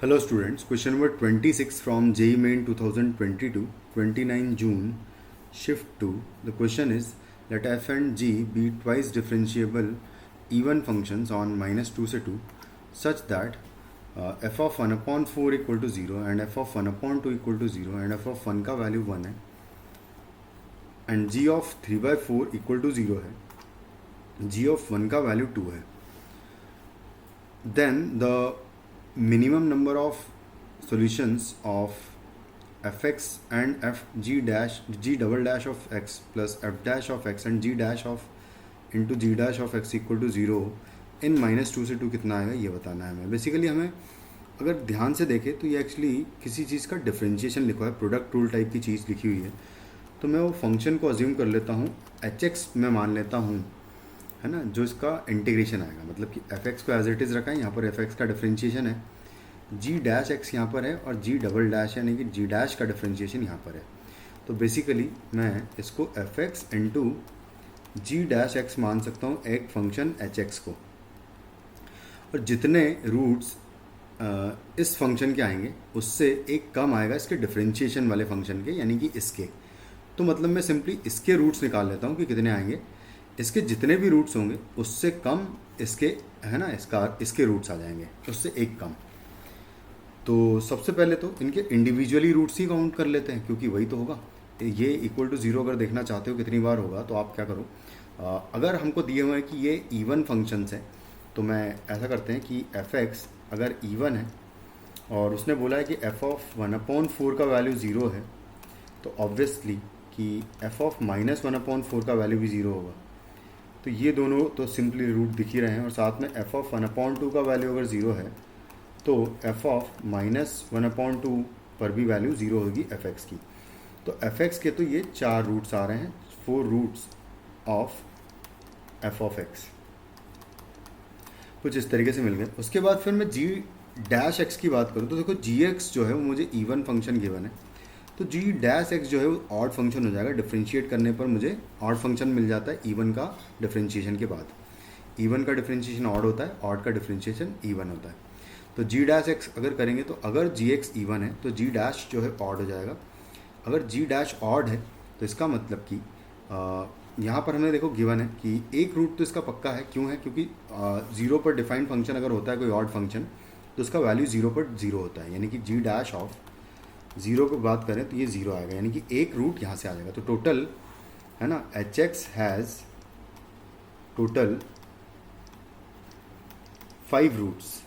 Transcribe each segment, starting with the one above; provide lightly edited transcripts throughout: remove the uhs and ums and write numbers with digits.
Hello students, question number 26 from JEE Main 2022, 29 June, shift 2. The question is, let f and g be twice differentiable even functions on -2 से 2 such that f of 1 upon 4 equal to 0 and f of 1 upon 2 equal to 0 and f of 1 का value 1 है and g of 3/4 equal to 0 है, g of 1 का value 2 है. Then the minimum number of solutions of fx and g double dash of x plus f dash of x and g dash of into g dash of x equal to 0 इन -2 से 2 कितना आएगा ये बताना है हमें. Basically हमें अगर ध्यान से देखें तो ये एक्चुअली किसी चीज़ का डिफरेंशिएशन लिखा है, प्रोडक्ट रूल टाइप की चीज़ लिखी हुई है. तो मैं वो फंक्शन को अज्यूम कर लेता हूँ, hx मैं मान लेता हूँ, है ना, जो इसका इंटीग्रेशन आएगा. मतलब कि fx को एज इट इज़ रखा है, यहाँ पर fx का डिफरेंशिएशन है, g डैश x यहाँ पर है और g डबल डैश यानी कि g डैश का डिफरेंशिएशन यहाँ पर है. तो बेसिकली मैं इसको fx into g dash x मान सकता हूँ एक फंक्शन hx को, और जितने रूट्स इस फंक्शन के आएंगे उससे एक कम आएगा इसके डिफरेंशिएशन वाले फंक्शन के, यानी कि इसके. तो मतलब मैं सिंपली इसके रूट्स निकाल लेता हूँ कि कितने आएंगे. इसके जितने भी रूट्स होंगे उससे कम इसके, है ना, इसके रूट्स आ जाएंगे, उससे एक कम. तो सबसे पहले तो इनके इंडिविजुअली रूट्स ही काउंट कर लेते हैं, क्योंकि वही तो होगा. ये इक्वल टू 0 अगर देखना चाहते हो कितनी बार होगा तो आप क्या करो, अगर हमको दिए हुए हैं कि ये इवन फंक्शंस हैं तो मैं ऐसा करते हैं कि fx अगर इवन है और उसने बोला है कि f ऑफ 1/4 का वैल्यू 0 है, तो ऑब्वियसली कि f ऑफ -1/4 का वैल्यू भी 0 होगा. तो ये दोनों तो सिंपली रूट दिख ही रहे हैं, और साथ में f ऑफ 1/2 का वैल्यू अगर 0 है तो f ऑफ -1/2 पर भी वैल्यू 0 होगी fx की. तो fx के तो ये 4 रूट्स आ रहे हैं, 4 roots of f of x कुछ इस तरीके से मिल गए. उसके बाद फिर मैं g डैश x की बात करूँ तो देखो gx जो है वो मुझे इवन फंक्शन गिवन है, तो g डैश x जो है वो ऑड फंक्शन हो जाएगा. डिफरेंशिएट करने पर मुझे ऑड फंक्शन मिल जाता है इवन का डिफरेंशिएशन के बाद. इवन का डिफरेंशिएशन ऑड होता है, ऑड का डिफरेंशिएशन इवन होता है. तो g डैश x अगर करेंगे तो अगर gx इवन है तो g डैश जो है ऑड हो जाएगा. अगर g डैश ऑड है तो इसका मतलब कि यहाँ पर हमें देखो गिवन है कि एक रूट तो इसका पक्का है. क्यों है? क्योंकि 0 पर डिफाइंड फंक्शन अगर होता है कोई ऑड फंक्शन तो उसका वैल्यू 0 पर 0 होता है, यानी कि g डैश ऑफ 0 की बात करें तो ये 0 आएगा, यानी कि एक रूट यहाँ से आ जाएगा. तो टोटल, है ना, hx हैज़ टोटल 5 रूट्स.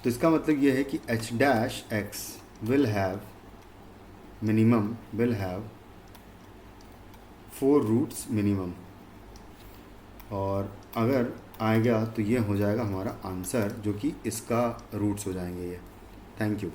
तो इसका मतलब ये है कि h dash x will have minimum 4 roots minimum, और अगर आएगा तो ये हो जाएगा हमारा आंसर, जो कि इसका रूट्स हो जाएंगे ये. Thank you.